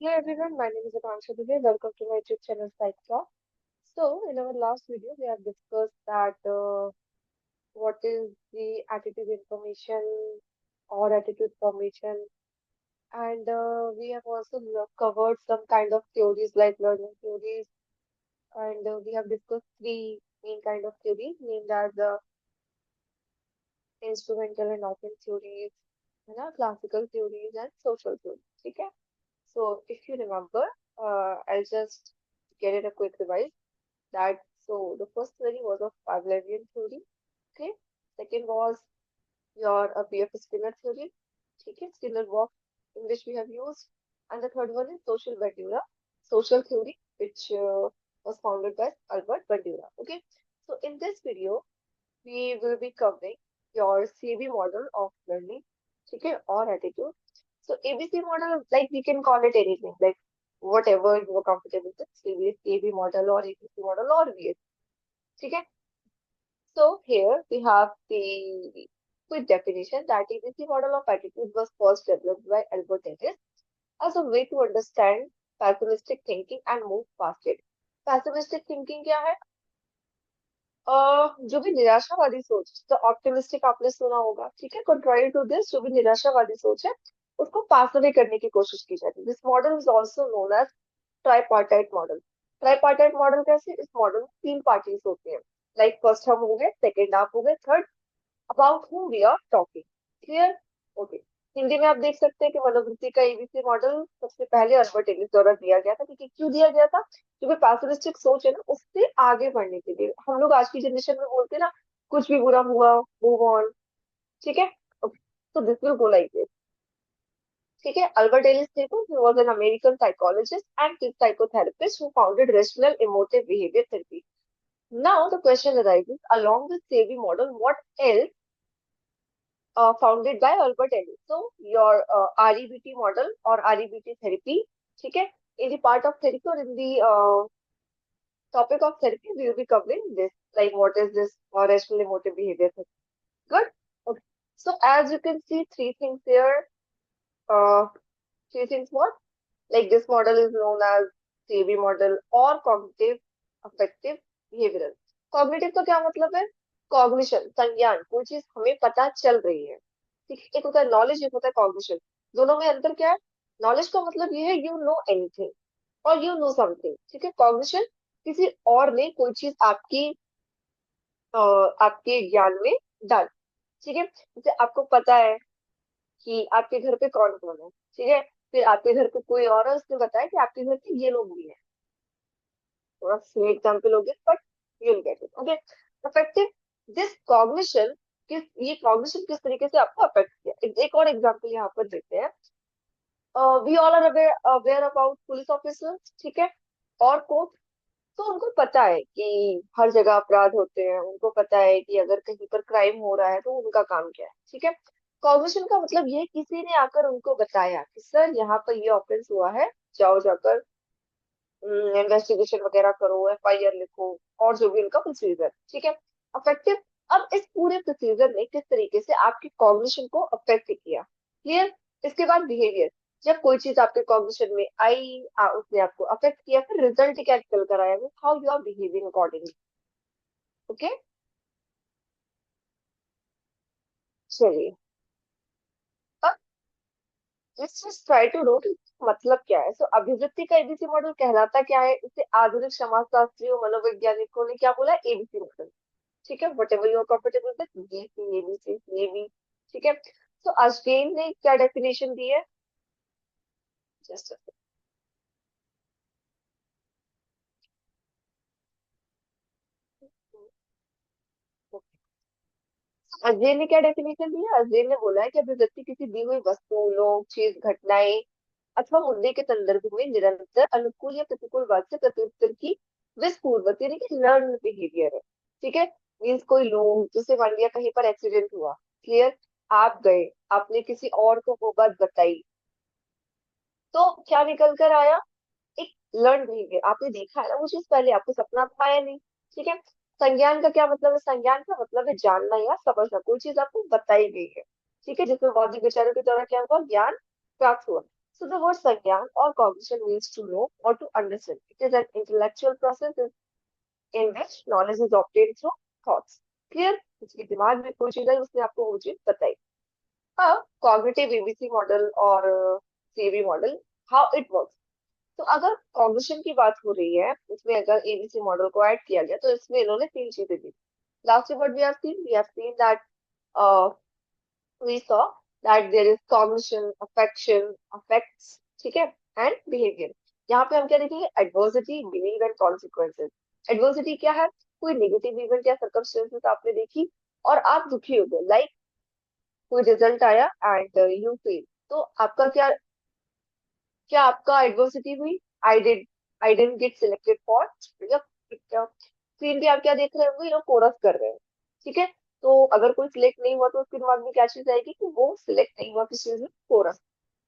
Hello everyone, my name is Akansha Dubey. Welcome to my YouTube channel Psych Talk. So, in our last video, we have discussed that what is the attitude information or attitude formation, and we have also covered some kind of theories like learning theories, and we have discussed three main kind of theories named as instrumental and open theories, classical theories, and social theories. Okay? So, if you remember, I'll just get it a quick revise. That so the first theory was of Pavlovian theory. Okay, second was your BF Skinner theory. Okay, Skinner box in which we have used, and the third one is social Bandura, social theory, which was founded by Albert Bandura. Okay, so in this video we will be covering your CB model of learning, okay, or attitude. So ABC model, like we can call it anything, like whatever you are comfortable with, CB model or ABC model or VS. Okay. So here we have the quick definition that ABC model of attitude was first developed by Albert Ellis as a way to understand pessimistic thinking and move past it. Pessimistic thinking क्या है? जो भी निराशावादी सोच, तो optimistic आपने सुना होगा, ठीक है, कंट्रारी टू दिस, जो भी निराशावादी सोच है उसको पास अवे करने की कोशिश की जाती है. This model is also known as tripartite model. Tripartite model कैसे? इस मॉडल में तीन पार्टीज होती हैं, लाइक फर्स्ट हम हो गए, सेकेंड आप हो गए, third about whom we are talking. Clear? Okay. Hindi में आप देख सकते हैं कि मनोवृत्ति का एबीसी मॉडल सबसे पहले अल्बर्ट एलिस द्वारा दिया गया था. क्योंकि क्यों दिया गया था? क्योंकि पैसिमिस्टिक सोच है ना, उससे आगे बढ़ने के लिए. हम लोग आज की जनरेशन में बोलते हैं ना, कुछ भी बुरा हुआ, मूव ऑन. ठीक है. तो this will go like this. ठीक है. अल्बर्ट एलिस देखो, he was an American psychologist and psychotherapist who founded rational emotive behavior therapy. Now the question arises, along with Savvy model, what else founded by Albert Ellis. So your REBT model or REBT therapy, ठीक है, in the part of therapy or in the topic of therapy, we will be covering this, like what is this rational emotive behavior therapy. Good. Okay. So as you can see, three things here. Uh, three things what? Like this model is known as CB model or cognitive affective behavioral. Cognitive तो क्या मतलब है? Cognition, संज्ञान, कोई चीज हमें पता चल रही है. ठीक है, एक होता है नॉलेज, एक होता है कॉग्निशन. दोनों में अंतर क्या है? नॉलेज का मतलब ये है यू नो एनीथिंग और यू नो समथिंग. ठीक है. कॉग्निशन, किसी और ने कोई चीज आपके ज्ञान में डाल. ठीक है. जैसे आपको पता है कि आपके घर पे कौन कौन है. ठीक है. फिर आपके घर पे कोई और है, उसने बताया कि आपके घर पे ये लोग भी हैं. थोड़ा सी एग्जाम्पल हो गया, but you will get it. Okay. Affective, this cognition, ये कॉग्निशन किस तरीके से आपको अफेक्ट किया. एक और एग्जाम्पल यहाँ पर देते हैं. We all are aware about police officers. ठीक है. और कोर्ट. तो उनको पता है कि हर जगह अपराध होते हैं, उनको पता है कि अगर कहीं पर क्राइम हो रहा है तो उनका काम क्या है. ठीक है. कॉग्निशन का मतलब ये किसी ने आकर उनको बताया कि सर यहाँ पर ये ऑफेंस हुआ है, जाओ जाकर इन्वेस्टिगेशन वगैरह करो, एफआईआर लिखो, और जो भी उनका प्रोसीजर. ठीक है. अफेक्टिव, अब इस पूरे प्रोसीजर ने किस तरीके से आपकी कॉग्निशन को अफेक्ट किया. क्लियर. इसके बाद बिहेवियर, जब कोई चीज आपके कॉग्निशन में आई, उसने आपको अफेक्ट किया, फिर रिजल्ट क्या निकल कर आया, how you are behaving accordingly. Okay. चलिए. अब let's just try to know मतलब क्या है. सो अभिवृत्ति का एबीसी मॉडल कहलाता क्या है, इसे आधुनिक समाजशास्त्रियों मनोवैज्ञानिकों ने क्या बोला, एबीसी मॉडल. ठीक है. Whatever you are comfortable with, ये सी, ये बी सी, ये बी. ठीक है. तो अश्विन ने क्या डेफिनेशन दी है? जस्ट अजय ने क्या डेफिनेशन दिया? अजय ने बोला है कि अभिव्यक्ति किसी दी हुई वस्तु, लोग, चीज, घटनाएं अथवा मुद्दे के संदर्भ में निरंतर अनुकूल या प्रतिकूल वाक्य प्रत्युत्तर की विस्पूर्वक यानी कि लर्न बिहेवियर है. ठीक है. मीन्स कोई लोग, जैसे मान लिया कहीं पर एक्सीडेंट हुआ. क्लियर. आप गए, आपने किसी और को वो बात बताई, तो क्या निकल कर आया? एक लर्न बिहेवियर. आपने देखा है ना वो चीज पहले, आपको सपना तो आया नहीं. ठीक है. संज्ञान का क्या मतलब है? संज्ञान का मतलब है जानना या समझना, कोई चीज आपको बताई गई है. ठीक है. जिसमें बौद्धिक विचारों के द्वारा क्या हुआ, ज्ञान प्राप्त हुआ. So the word Sanyan or cognition means to know or to understand. It is an intellectual process in which knowledge is obtained through thoughts. Clear? उसके दिमाग में कोई चीज है उसने आपको वो चीज बताई. अब कॉग्निटिव एबीसी मॉडल और CB model, how it works. तो अगर कॉग्निशन की बात हो रही है, उसमें अगर एबीसी मॉडल को ऐड किया गया तो इसमें इन्होंने तीन चीजें दी. Last word we have seen that we saw that there is cognition, affection, affects, ठीक है, and behavior. यहाँ पे हम क्या देखेंगे? Adversity, believe and consequences. Adversity क्या है? कोई नेगेटिव इवेंट या सर्कमस्टेंसेस आपने देखी और आप दुखी हो गए, लाइक कोई रिजल्ट आया एंड यू फेल, तो आपका क्या, क्या आपका एडवर्सिटी हुई? I didn't get selected for, screen पे आप क्या देख रहे होंगे? ये लोग कोरस कर रहे हैं, ठीक है. तो अगर कोई सिलेक्ट नहीं हुआ तो उसके दिमाग में क्या चीज आएगी कि वो सिलेक्ट नहीं हुआ किस चीज में? कोरस.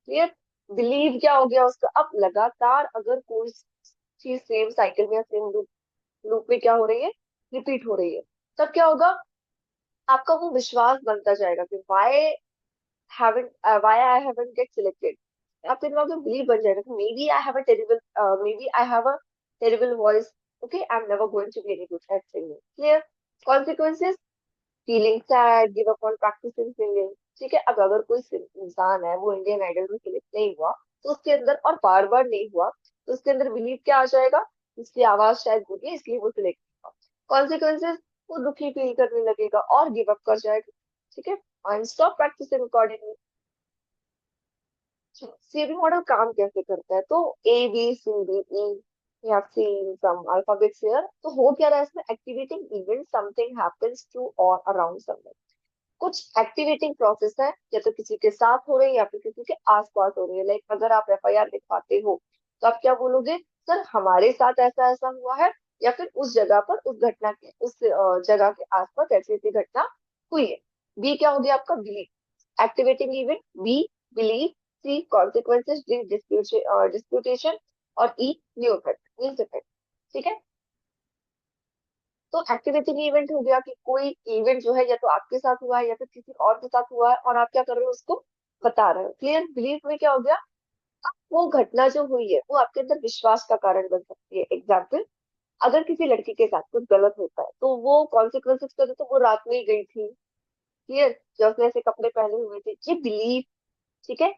क्लियर? बिलीव क्या हो गया उसका? अब लगातार अगर कोई चीज सेम साइकिल में या सेम लूप लूप में क्या हो रही है? रिपीट हो रही है, तब क्या होगा? आपका वो विश्वास बनता जाएगा कि why I haven't get selected. आपके दिमाग में बिलीव बन जाएगा कि maybe I have a terrible voice. Okay, I'm never going to be any good at singing. Clear? Consequences: feeling sad, give up on practicing singing. ठीक है. अब अगर कोई इंसान है वो इंडियन आइडल में सिलेक्ट नहीं हुआ तो उसके अंदर, और बार बार नहीं हुआ, तो उसके अंदर बिलीव क्या आ जाएगा? इसकी आवाज शायद बुरी है इसलिए वो सिलेक्ट हुआ. कॉन्सिक्वेंसेज: वो दुखी फील करने लगेगा और गिव अप कर जाएगा. ठीक है. And stop practising accordingly. CB model काम कैसे करता है? तो ABCDE, we have seen some alphabets here. तो हो क्या रहा है इसमें? Activating event, something happens to or around someone. कुछ एक्टिवेटिंग प्रोसेस है, या तो किसी के साथ हो रही है या फिर किसी के आसपास हो रही है. लाइक अगर आप FIR लिखवाते हो तो आप क्या बोलोगे? सर हमारे साथ ऐसा ऐसा हुआ है, या फिर उस जगह पर उस घटना के उस जगह के आसपास ऐसी ऐसी घटना हुई है. बी क्या हो गया आपका? Believe, activating event. B believe. C consequences. D disputation. और E new effect, means effect. ठीक है. तो एक्टिवेटिंग इवेंट हो गया कि कोई इवेंट जो है या तो आपके साथ हुआ है या फिर किसी और के साथ हुआ है और आप क्या कर रहे हो? उसको बता रहे हो. क्लियर? बिलीव में क्या हो गया? अब वो घटना जो हुई है वो आपके अंदर विश्वास का कारण बन सकती है. एग्जाम्पल: अगर किसी लड़की के साथ कुछ गलत होता है तो वो कॉन्सिक्वेंसेज करे तो वो रात में ही गई थी. क्लियर? जो उसने ऐसे कपड़े पहने हुए थे, ये बिलीव. ठीक है.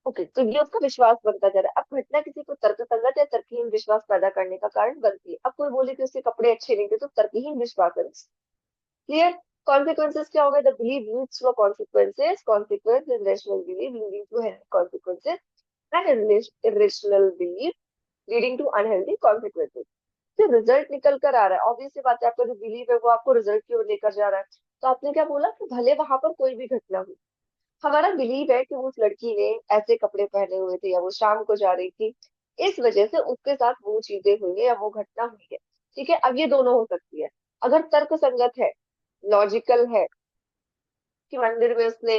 ओके, तो ये उसका विश्वास बनता जा रहा है. अब घटना किसी को तर्कसंगत या तर्कहीन विश्वास पैदा करने का कारण बनती है. अब कोई बोले कि उसके कपड़े अच्छे नहीं थे तो तर्कहीन विश्वास है. क्लियर? कॉन्सिक्वेंसेस क्या हो गए? The believe leads to consequences. Consequence is rational believe leading to healthy consequences, and irrational believe leading to unhealthy consequences. तो रिजल्ट निकल कर आ रहा है. ऑब्वियस सी बात है, आपका जो बिलीव है वो आपको रिजल्ट की ओर लेकर जा रहा है. तो आपने क्या बोला कि भले वहां पर कोई भी घटना हुई, हमारा बिलीव है कि उस लड़की ने ऐसे कपड़े पहने हुए थे या वो शाम को जा रही थी, इस वजह से उसके साथ वो चीजें हुई है या वो घटना हुई है. ठीक है. अब ये दोनों हो सकती है. अगर तर्क संगत है, लॉजिकल है, कि मंदिर में उसने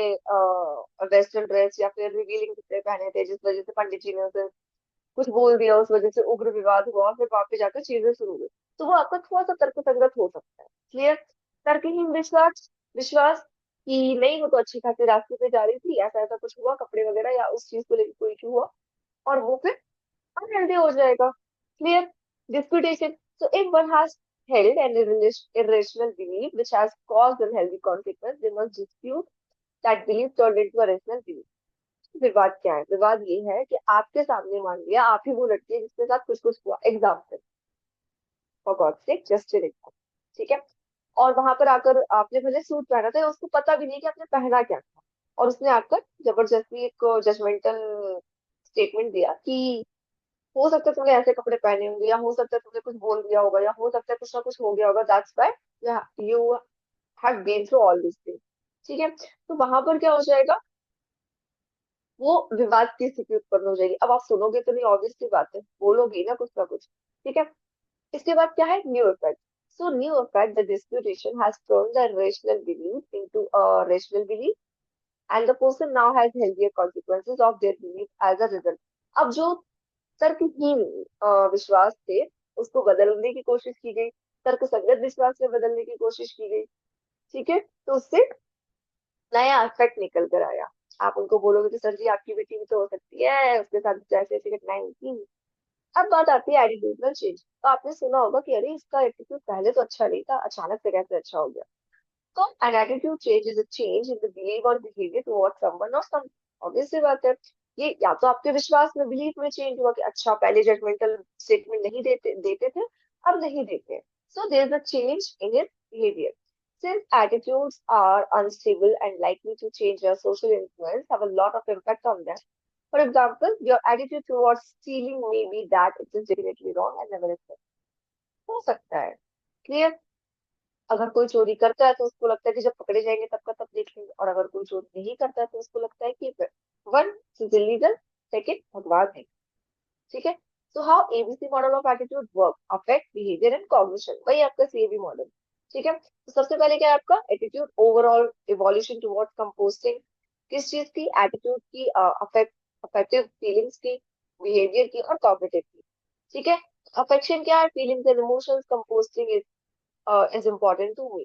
वेस्टर्न ड्रेस या फिर रिवीलिंग कपड़े पहने थे जिस वजह से पंडित जी ने उसे कुछ बोल दिया, उस वजह से उग्र विवाद हुआ और फिर वहां पे जाकर चीजें शुरू हुई, तो वो आपका थोड़ा सा तर्क संगत हो सकता है. क्लियर? तर्कहीन विश्वास: विश्वास कि नहीं वो तो अच्छी खासी रास्ते पे जा रही थी, ऐसा ऐसा कुछ हुआ, कपड़े वगैरह या उस चीज को लेकर कोई इशू हुआ और वो फिर अनहेल्दी हो जाएगा. Clear? Disputation: so if one has held an irrational belief which has caused unhealthy consequence, they must dispute that belief turned into a rational belief. विवाद क्या है? विवाद ये है कि आपके सामने मान लिया आप ही वो लड़की है जिसके साथ कुछ कुछ हुआ. Example, for God sake, just an example. ठीक है. और वहां पर आकर आपने भले सूट पहना था, उसको पता भी नहीं कि आपने पहना क्या था, और उसने आकर जबरदस्ती एक जजमेंटल स्टेटमेंट दिया कि हो सकता है तुमने ऐसे कपड़े पहने होंगे, या हो सकता है तुमने कुछ बोल दिया होगा, या हो सकता है कुछ ना कुछ हो गया होगा, that's why you have been through all this thing. ठीक है. तो वहां पर क्या हो जाएगा? वो विवाद की स्थिति उत्पन्न हो जाएगी. अब आप सुनोगे तो नहीं, ऑब्वियस सी बात है, बोलोगे ना कुछ ना कुछ. ठीक है. इसके बाद क्या है? New effect. So new effect, the disputation has turned the irrational belief into a rational belief, and the person now has healthier consequences of their belief as a result. अब जो तर्कहीन विश्वास थे उसको बदलने की कोशिश की गई, तर्क संगत विश्वास में बदलने की कोशिश की गई. ठीक है. तो उससे नया इफेक्ट निकल कर आया. आप उनको बोलोगे कि सर जी आपकी बेटी भी तो हो सकती है, उसके साथ जैसे ऐसी घटनाएं हुई। अब बात आती है एटीट्यूडल चेंज। तो आपने सुना होगा कि अरे इसका एटीट्यूड पहले तो अच्छा नहीं था, अचानक से कैसे अच्छा हो गया। तो an attitude change is a change in the belief or behavior towards someone or some। obvious सी बात है, ये या तो आपके विश्वास में, बिलीफ में चेंज हुआ कि अच्छा पहले जजमेंटल स्टेटमेंट नहीं देते देते थे, अब नहीं देते। So there is a change in his behaviour. Since attitudes are unstable and likely to change, your social influence have a lot of impact on them. For example, your attitude towards stealing may be that it is definitely wrong and never accept। हो सकता है, clear. अगर कोई चोरी करता है तो उसको लगता है कि जब पकड़े जाएंगे तब का तब देख लेंगे, और अगर कोई चोरी नहीं करता है तो उसको लगता है कि वन इज इलीगल, सेकेंड भगवान है। ठीक है। So how ABC model of attitude work, affect behaviour and cognition, वही आपका सीएबी मॉडल। ठीक है, तो सबसे पहले क्या है आपका attitude overall evolution towards composting. किस चीज की, एटीट्यूड की, अफेक्ट अफेक्टिव फीलिंग्स की, बिहेवियर की और कॉग्निटिव की। ठीक है। अफेक्शन क्या है, feelings and emotions. Composting is important to me.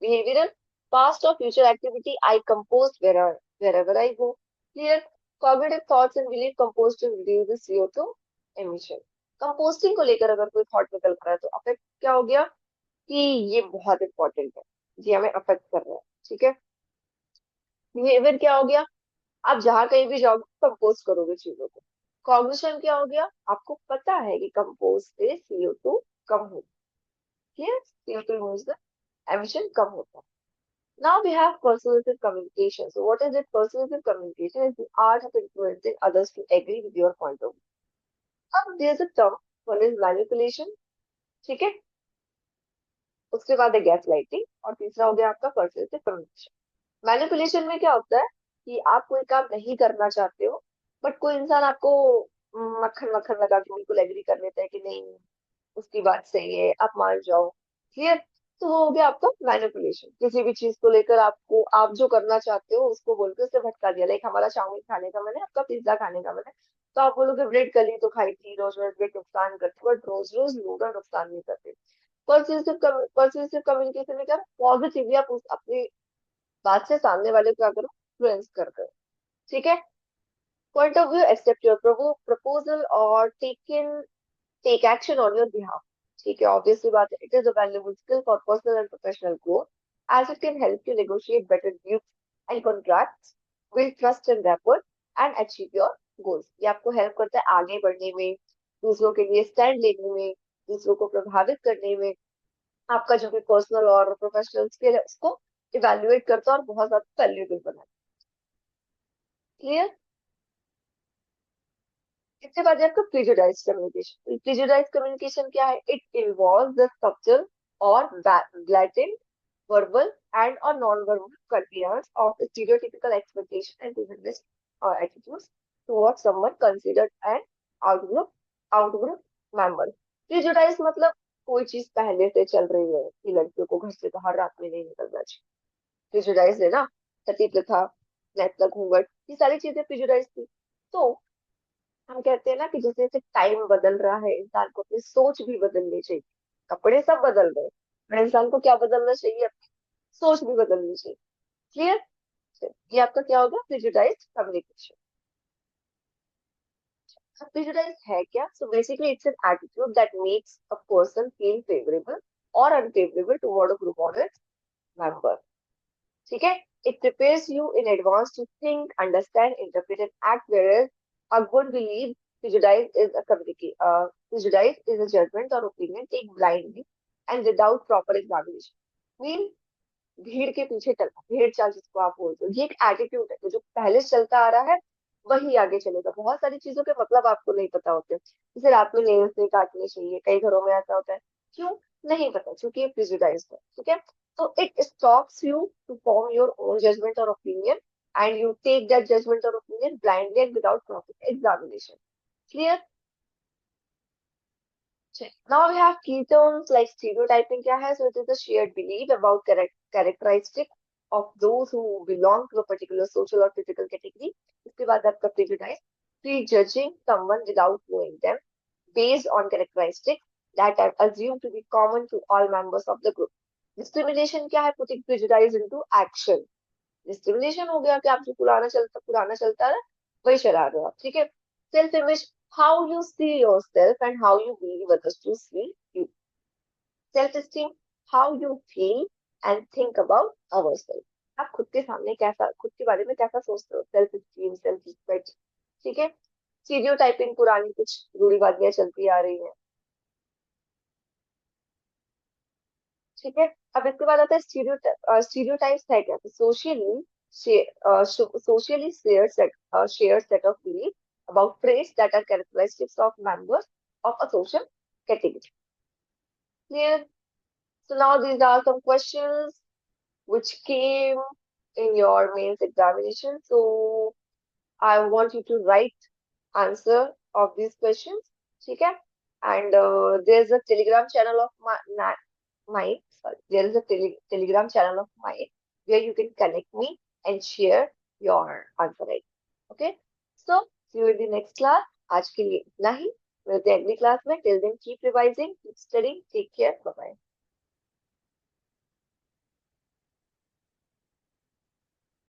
Behavioral, past or future activity I compost wherever I go. Clear. Cognitive thoughts and belief compost to reduce the CO2 emission. Composting को लेकर अगर कोई thought निकल रहा है तो affect क्या हो गया कि ये बहुत इंपॉर्टेंट है, ये हमें अफेक्ट कर रहा है। ठीक है। बिहेवियर क्या हो गया, आप जहाँ कहीं भी जाओगे कंपोस्ट करोगे चीजों को। कॉग्निशन क्या हो गया, आपको पता है कि कंपोस्ट से CO2 कम होता है। CO2 emission कम होता है। Now we have persuasive communication. So what is it? Persuasive communication is the art of influencing others to agree with your point of view. अब there's a term, one is manipulation, ठीक है, उसके बाद है gas lighting, और तीसरा हो गया आपका persuasive communication। मैनिपुलेशन में क्या होता है कि आप कोई काम नहीं करना चाहते हो, बट कोई इंसान आपको मक्खन मक्खन लगा के बिल्कुल एग्री कर लेता है कि नहीं उसकी बात सही है, आप मान जाओ। क्लियर। तो वो हो गया आपका मैनिपुलेशन। किसी भी चीज को लेकर आपको, आप जो करना चाहते हो उसको बोल के उससे भटका दिया। लाइक हमारा चाउमीन खाने का मन है, आपका पिज्जा खाने का मन है, तो आप बोलोगे ब्रेड कल ही तो खाई थी, रोज रोज ब्रेड नुकसान करती, बट रोज रोज नूडल नुकसान नहीं करते। परsuasive कम्युनिकेशन में क्या, पॉजिटिवली आप अपनी बात से सामने वाले को क्या करो, इन्फ्लुएंस कर दो। ठीक है। Point of view, accept your proposal और take action on your behalf। ठीक है, ऑब्वियसली बात है, it is a valuable skill for personal and professional growth as it can help you negotiate better deals and contracts, build trust and rapport and achieve your goals। ये आपको help करता है आगे बढ़ने में, दूसरों के लिए स्टैंड लेने में, दूसरों को प्रभावित करने में। आपका जो भी पर्सनल और प्रोफेशनल स्किल है उसको इवेल्युएट करता है और बहुत ज्यादा वैल्यूएबल बनाता है। क्लियर। इसके बाद है आपका प्रिजुडाइज कम्युनिकेशन। प्रिजुडाइज कम्युनिकेशन क्या है, इट इन्वॉल्व द सब्टल और blatant verbal and or non-verbal conveyance of stereotypical expectation and prejudice or attitudes towards someone considered an outgroup outgroup member। Prejudice मतलब कोई चीज पहले से चल रही है कि लड़कियों को घर से बाहर रात में नहीं निकलना चाहिए। प्रिजुडाइज है ना, सती प्रथा, नेत्र घूंघट, ये सारी चीजें प्रिजुडाइज थी। तो हम कहते हैं ना कि जैसे जैसे टाइम बदल रहा है, इंसान को अपनी सोच भी बदलनी चाहिए। कपड़े सब बदल रहे हैं, पर इंसान को क्या बदलना चाहिए, सोच भी बदलनी चाहिए। क्लियर। ये आपका क्या होगा, प्रिजुडाइज्ड कम्युनिकेशन। प्रिजुडाइज है क्या, so basically it's an attitude that makes a person feel favourable और unfavourable toward a group of its member. ठीक है। It prepares you in advance to think, understand, interpret and act, whereas a good believe prejudice is a prejudice is a judgment or opinion take blindly and without proper examination। mean भीड़ के पीछे चलना, भेड़ चाल जिसको आप बोलते हो, ये एक एटीट्यूड है। तो जो पहले से चलता आ रहा है वही आगे चलेगा। बहुत सारी चीजों के मतलब आपको नहीं पता होते, जैसे रात में नेल्स नहीं काटने चाहिए, कई घरों में ऐसा होता है। क्यों नहीं पता, क्योंकि ये प्रिजुडाइज है। ठीक है। तो it stops you to form your own judgement और opinion and you take that judgement और opinion blindly and without proper examination. Clear. Now we have ketones like stereotyping क्या है, so it is a shared belief about characteristic of those who belong to a particular social or physical category। इसके बाद आपका prejudice, prejudging someone without knowing them based on characteristics that are assumed to be common to all members of the group। Discrimination क्या है, putting prejudice into action। Discrimination हो गया कि आप जो पुराना चलता है वही चला रहे हो आप, ठीक है। Self image, how you see yourself and how you believe others to see you. Self esteem, how you feel and think about our self. आप खुद के सामने कैसा, खुद के बारे में कैसा सोचते हो, सेल्फ एस्टीम, सेल्फ रिस्पेक्ट, ठीक है। स्टीरियोटाइपिंग, पुरानी कुछ रूढ़िवादियां चलती आ रही हैं, ठीक है। अब इसके बाद आता है स्टीरियोटाइप्स है क्या, तो socially share set of belief about traits that are characteristics of members of a social category. Clear? So now these are some questions which came in your mains examination. So I want you to write answer of these questions. ठीक है? And there's a Telegram channel of mine. Sorry, there is a Telegram channel of mine where you can connect me and share your answer. Right? Okay? So see you in the next class. आज के लिए इतना ही. मिलते हैं अगली class में. Till then, keep revising, keep studying. Take care. Bye bye.